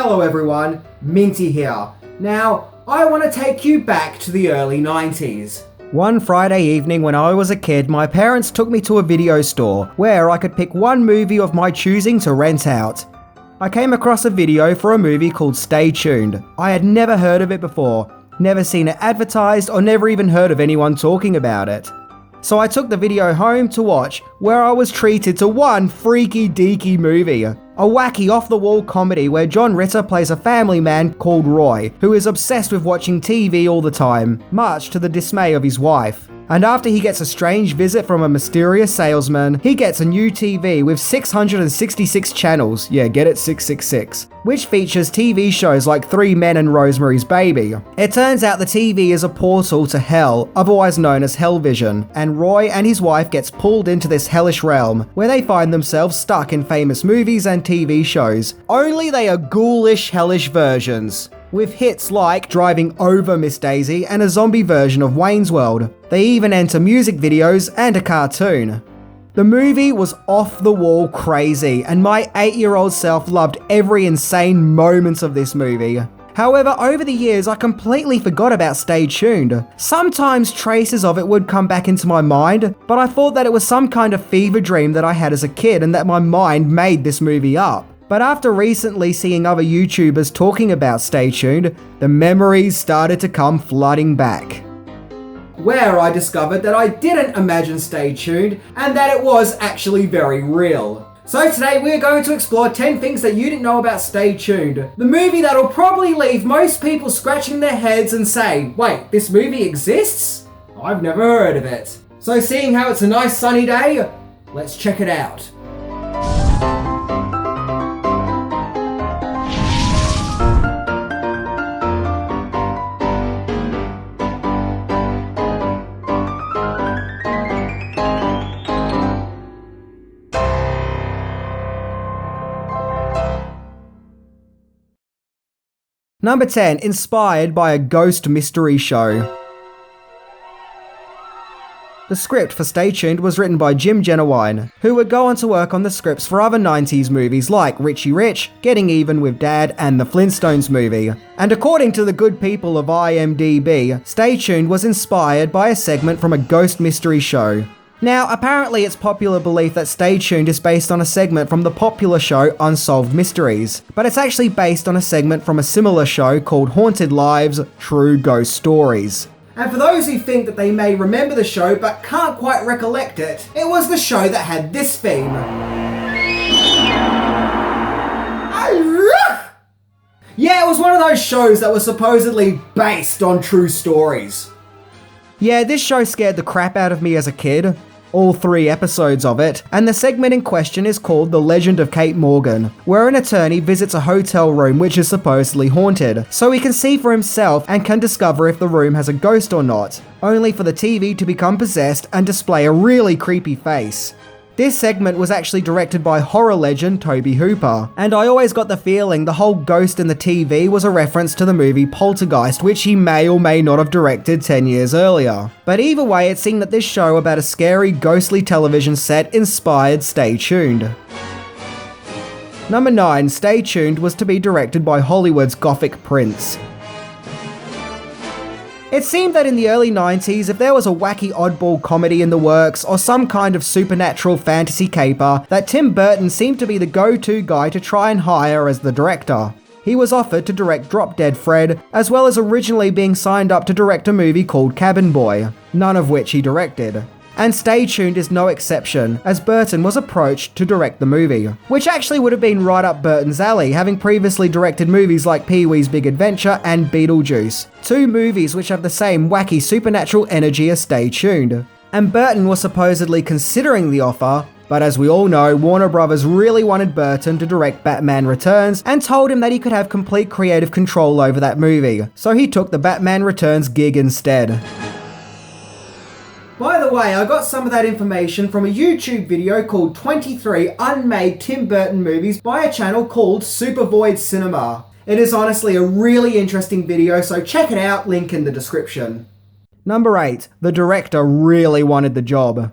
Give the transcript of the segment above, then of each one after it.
Hello everyone, Minty here. Now, I want to take you back to the early 90s. One Friday evening when I was a kid, my parents took me to a video store where I could pick one movie of my choosing to rent out. I came across a video for a movie called Stay Tuned. I had never heard of it before, never seen it advertised, or never even heard of anyone talking about it. So I took the video home to watch, where I was treated to one freaky deaky movie. A wacky off-the-wall comedy where John Ritter plays a family man called Roy, who is obsessed with watching TV all the time, much to the dismay of his wife. And after he gets a strange visit from a mysterious salesman, he gets a new TV with 666 channels, yeah, get it, 666, which features TV shows like 3 Men and Rosemary's Baby. It turns out the TV is a portal to hell, otherwise known as Hellvision, and Roy and his wife gets pulled into this hellish realm, where they find themselves stuck in famous movies and TV shows, only they are ghoulish, hellish versions, with hits like Driving Over Miss Daisy and a zombie version of Wayne's World. They even enter music videos and a cartoon. The movie was off the wall crazy, and my 8-year-old self loved every insane moment of this movie. However, over the years, I completely forgot about Stay Tuned. Sometimes traces of it would come back into my mind, but I thought that it was some kind of fever dream that I had as a kid and that my mind made this movie up. But after recently seeing other YouTubers talking about Stay Tuned, the memories started to come flooding back. Where I discovered that I didn't imagine Stay Tuned and that it was actually very real. So today we're going to explore 10 things that you didn't know about Stay Tuned. The movie that'll probably leave most people scratching their heads and say, wait, this movie exists? I've never heard of it. So seeing how it's a nice sunny day, let's check it out. Number 10, inspired by a ghost mystery show. The script for Stay Tuned was written by Jim Genowine, who would go on to work on the scripts for other 90s movies like Richie Rich, Getting Even with Dad, and the Flintstones movie. And according to the good people of IMDb, Stay Tuned was inspired by a segment from a ghost mystery show. Now, apparently it's popular belief that Stay Tuned is based on a segment from the popular show Unsolved Mysteries, but it's actually based on a segment from a similar show called Haunted Lives: True Ghost Stories. And for those who think that they may remember the show but can't quite recollect it, it was the show that had this theme. Yeah, it was one of those shows that was supposedly based on true stories. Yeah, this show scared the crap out of me as a kid. All 3 episodes of it, and the segment in question is called The Legend of Kate Morgan, where an attorney visits a hotel room which is supposedly haunted, so he can see for himself and can discover if the room has a ghost or not, only for the TV to become possessed and display a really creepy face. This segment was actually directed by horror legend Tobe Hooper, and I always got the feeling the whole ghost in the TV was a reference to the movie Poltergeist, which he may or may not have directed 10 years earlier. But either way, it seemed that this show about a scary, ghostly television set inspired Stay Tuned. Number 9, Stay Tuned was to be directed by Hollywood's Gothic Prince. It seemed that in the early 90s, if there was a wacky oddball comedy in the works or some kind of supernatural fantasy caper, that Tim Burton seemed to be the go-to guy to try and hire as the director. He was offered to direct Drop Dead Fred, as well as originally being signed up to direct a movie called Cabin Boy, none of which he directed. And Stay Tuned is no exception, as Burton was approached to direct the movie, which actually would have been right up Burton's alley, having previously directed movies like Pee-wee's Big Adventure and Beetlejuice, 2 movies which have the same wacky supernatural energy as Stay Tuned. And Burton was supposedly considering the offer, but as we all know, Warner Brothers really wanted Burton to direct Batman Returns and told him that he could have complete creative control over that movie, so he took the Batman Returns gig instead. By the way, I got some of that information from a YouTube video called 23 Unmade Tim Burton Movies by a channel called Super Void Cinema. It is honestly a really interesting video, so check it out, link in the description. Number 8, the director really wanted the job.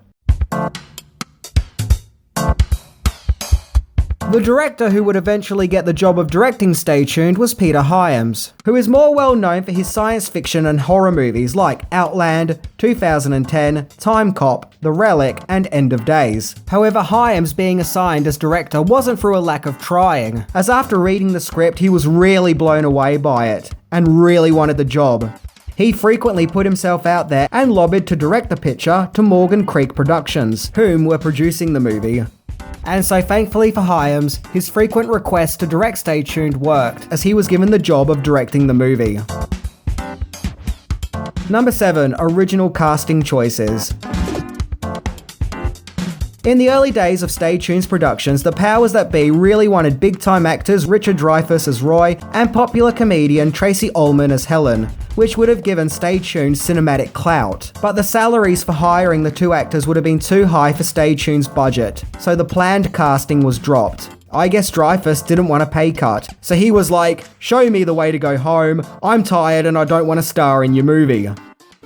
The director who would eventually get the job of directing Stay Tuned was Peter Hyams, who is more well known for his science fiction and horror movies like Outland, 2010, Time Cop, The Relic, and End of Days. However, Hyams being assigned as director wasn't through a lack of trying, as after reading the script he was really blown away by it, and really wanted the job. He frequently put himself out there and lobbied to direct the picture to Morgan Creek Productions, whom were producing the movie. And so thankfully for Hyams, his frequent request to direct Stay Tuned worked, as he was given the job of directing the movie. Number 7. Original casting choices. In the early days of Stay Tuned's productions, the powers that be really wanted big-time actors Richard Dreyfuss as Roy and popular comedian Tracey Ullman as Helen, which would have given Stay Tuned cinematic clout. But the salaries for hiring the two actors would have been too high for Stay Tuned's budget, so the planned casting was dropped. I guess Dreyfuss didn't want a pay cut, so he was like, "Show me the way to go home, I'm tired and I don't want to star in your movie."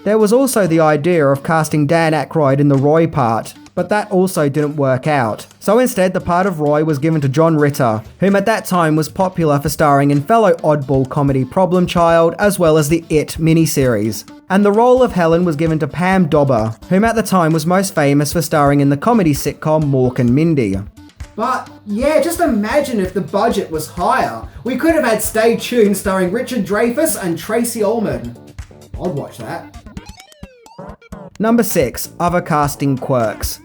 There was also the idea of casting Dan Aykroyd in the Roy part, but that also didn't work out. So instead, the part of Roy was given to John Ritter, whom at that time was popular for starring in fellow oddball comedy Problem Child, as well as the It miniseries. And the role of Helen was given to Pam Dobber, whom at the time was most famous for starring in the comedy sitcom Mork and Mindy. But yeah, just imagine if the budget was higher. We could have had Stay Tuned starring Richard Dreyfuss and Tracey Ullman. I'd watch that. Number 6. Other casting quirks.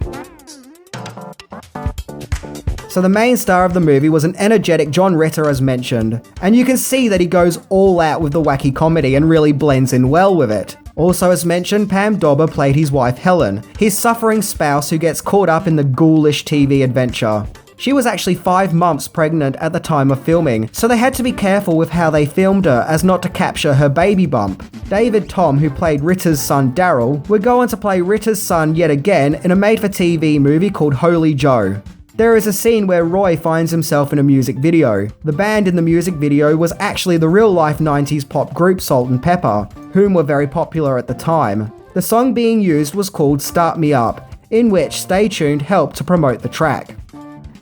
So the main star of the movie was an energetic John Ritter, as mentioned, and you can see that he goes all out with the wacky comedy and really blends in well with it. Also, as mentioned, Pam Dobber played his wife Helen, his suffering spouse who gets caught up in the ghoulish TV adventure. She was actually 5 months pregnant at the time of filming, so they had to be careful with how they filmed her as not to capture her baby bump. David Tom, who played Ritter's son Daryl, would go on to play Ritter's son yet again in a made-for-TV movie called Holy Joe. There is a scene where Roy finds himself in a music video. The band in the music video was actually the real-life 90s pop group Salt and Pepper, whom were very popular at the time. The song being used was called Start Me Up, in which Stay Tuned helped to promote the track.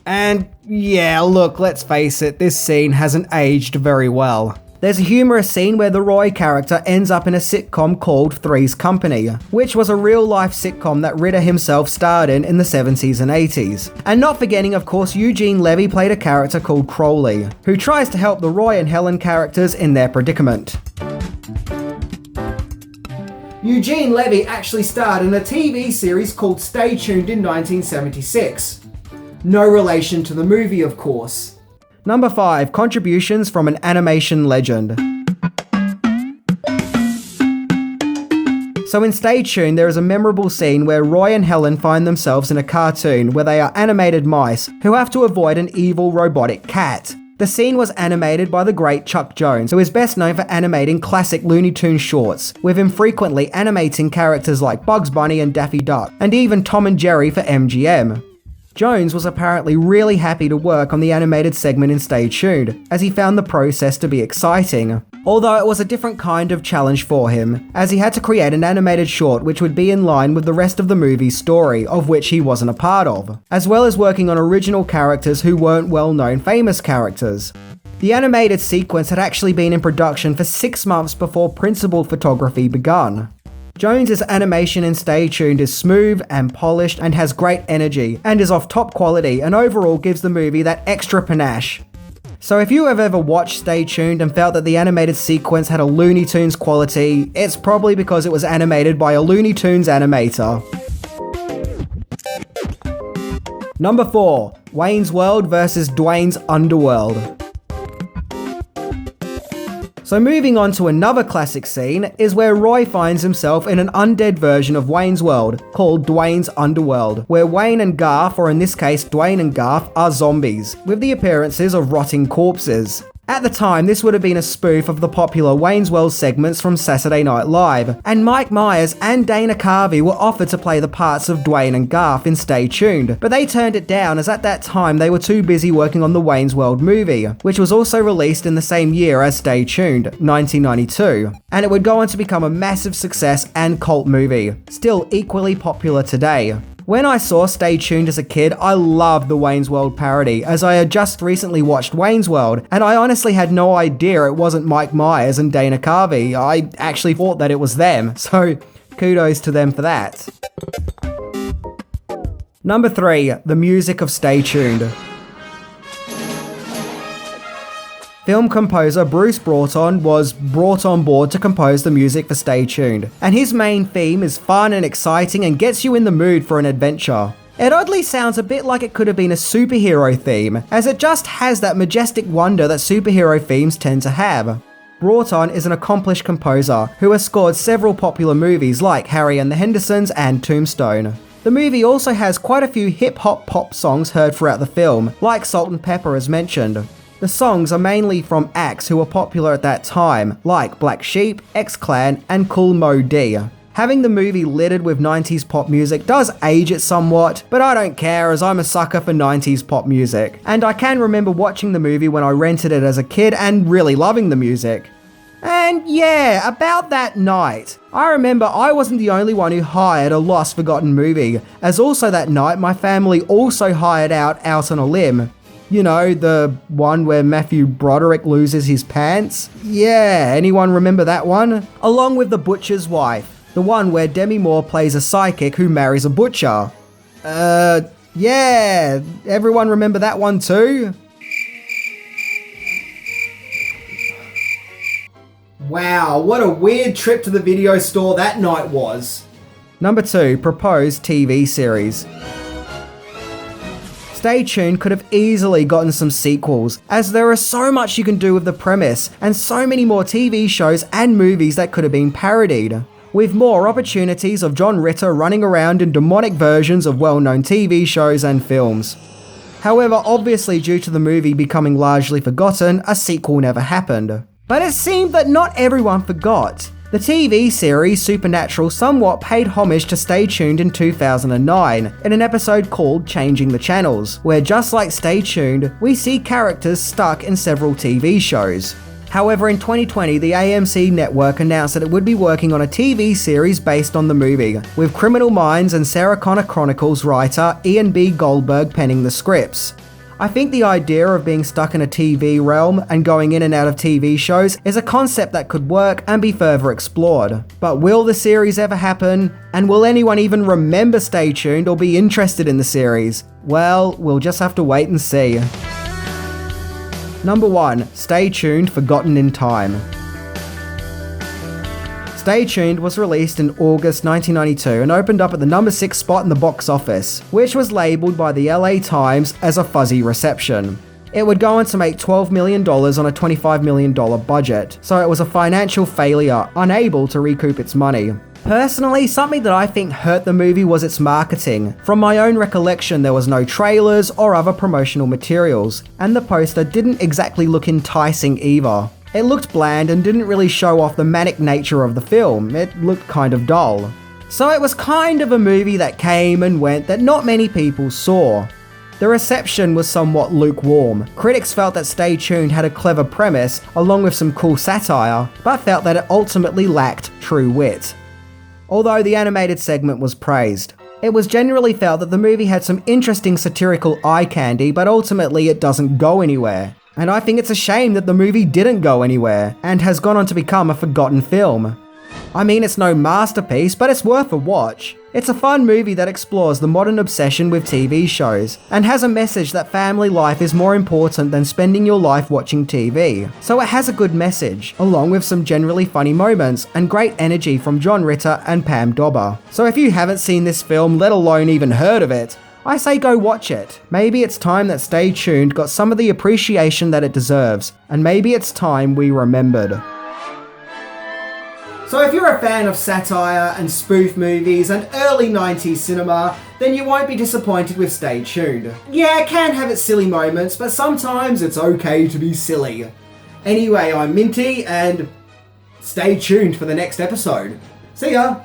And yeah, look, let's face it, this scene hasn't aged very well. There's a humorous scene where the Roy character ends up in a sitcom called Three's Company, which was a real-life sitcom that Ritter himself starred in the 70s and 80s. And not forgetting, of course, Eugene Levy played a character called Crowley, who tries to help the Roy and Helen characters in their predicament. Eugene Levy actually starred in a TV series called Stay Tuned in 1976. No relation to the movie, of course. Number 5. Contributions from an animation legend. So in Stay Tuned, there is a memorable scene where Roy and Helen find themselves in a cartoon where they are animated mice who have to avoid an evil robotic cat. The scene was animated by the great Chuck Jones, who is best known for animating classic Looney Tunes shorts, with him frequently animating characters like Bugs Bunny and Daffy Duck, and even Tom and Jerry for MGM. Jones was apparently really happy to work on the animated segment in Stay Tuned, as he found the process to be exciting. Although it was a different kind of challenge for him, as he had to create an animated short which would be in line with the rest of the movie's story, of which he wasn't a part of, as well as working on original characters who weren't well-known famous characters. The animated sequence had actually been in production for 6 months before principal photography begun. Jones's animation in Stay Tuned is smooth and polished and has great energy and is of top quality and overall gives the movie that extra panache. So if you have ever watched Stay Tuned and felt that the animated sequence had a Looney Tunes quality, it's probably because it was animated by a Looney Tunes animator. Number 4. Wayne's World vs. Dwayne's Underworld. So moving on to another classic scene is where Roy finds himself in an undead version of Wayne's World called Dwayne's Underworld, where Wayne and Garth, or in this case Dwayne and Garth, are zombies, with the appearances of rotting corpses. At the time, this would have been a spoof of the popular Wayne's World segments from Saturday Night Live, and Mike Myers and Dana Carvey were offered to play the parts of Dwayne and Garth in Stay Tuned, but they turned it down as at that time they were too busy working on the Wayne's World movie, which was also released in the same year as Stay Tuned, 1992, and it would go on to become a massive success and cult movie, still equally popular today. When I saw Stay Tuned as a kid, I loved the Wayne's World parody, as I had just recently watched Wayne's World, and I honestly had no idea it wasn't Mike Myers and Dana Carvey. I actually thought that it was them, so kudos to them for that. Number 3, the music of Stay Tuned. Film composer Bruce Burton was brought on board to compose the music for Stay Tuned, and his main theme is fun and exciting and gets you in the mood for an adventure. It oddly sounds a bit like it could have been a superhero theme, as it just has that majestic wonder that superhero themes tend to have. Burton is an accomplished composer who has scored several popular movies like Harry and the Hendersons and Tombstone. The movie also has quite a few hip-hop pop songs heard throughout the film, like Salt and Pepper as mentioned. The songs are mainly from acts who were popular at that time, like Black Sheep, X-Clan, and Kool Moe Dee. Having the movie littered with 90s pop music does age it somewhat, but I don't care as I'm a sucker for 90s pop music. And I can remember watching the movie when I rented it as a kid and really loving the music. And yeah, about that night, I remember I wasn't the only one who hired a lost forgotten movie, as also that night my family also hired Out on a Limb. You know, the one where Matthew Broderick loses his pants? Yeah, anyone remember that one? Along with The Butcher's Wife, the one where Demi Moore plays a psychic who marries a butcher. Yeah, everyone remember that one too? Wow, what a weird trip to the video store that night was. Number 2, proposed TV series. Stay Tuned could have easily gotten some sequels, as there is so much you can do with the premise, and so many more TV shows and movies that could have been parodied. With more opportunities of John Ritter running around in demonic versions of well-known TV shows and films. However, obviously due to the movie becoming largely forgotten, a sequel never happened. But it seemed that not everyone forgot. The TV series Supernatural somewhat paid homage to Stay Tuned in 2009 in an episode called Changing the Channels, where just like Stay Tuned, we see characters stuck in several TV shows. However, in 2020, the AMC network announced that it would be working on a TV series based on the movie, with Criminal Minds and Sarah Connor Chronicles writer Ian B. Goldberg penning the scripts. I think the idea of being stuck in a TV realm and going in and out of TV shows is a concept that could work and be further explored. But will the series ever happen? And will anyone even remember Stay Tuned or be interested in the series? Well, we'll just have to wait and see. Number 1, Stay Tuned, Forgotten in Time. Stay Tuned was released in August 1992 and opened up at the number 6 spot in the box office, which was labelled by the LA Times as a fuzzy reception. It would go on to make $12 million on a $25 million budget, so it was a financial failure, unable to recoup its money. Personally, something that I think hurt the movie was its marketing. From my own recollection, there was no trailers or other promotional materials, and the poster didn't exactly look enticing either. It looked bland and didn't really show off the manic nature of the film. It looked kind of dull. So it was kind of a movie that came and went that not many people saw. The reception was somewhat lukewarm. Critics felt that Stay Tuned had a clever premise along with some cool satire, but felt that it ultimately lacked true wit. Although the animated segment was praised. It was generally felt that the movie had some interesting satirical eye candy, but ultimately it doesn't go anywhere. And I think it's a shame that the movie didn't go anywhere, and has gone on to become a forgotten film. I mean, it's no masterpiece, but it's worth a watch. It's a fun movie that explores the modern obsession with TV shows, and has a message that family life is more important than spending your life watching TV. So it has a good message, along with some generally funny moments, and great energy from John Ritter and Pam Dawber. So if you haven't seen this film, let alone even heard of it, I say go watch it. Maybe it's time that Stay Tuned got some of the appreciation that it deserves, and maybe it's time we remembered. So if you're a fan of satire and spoof movies and early 90s cinema, then you won't be disappointed with Stay Tuned. Yeah, it can have its silly moments, but sometimes it's okay to be silly. Anyway, I'm Minty, and stay tuned for the next episode. See ya!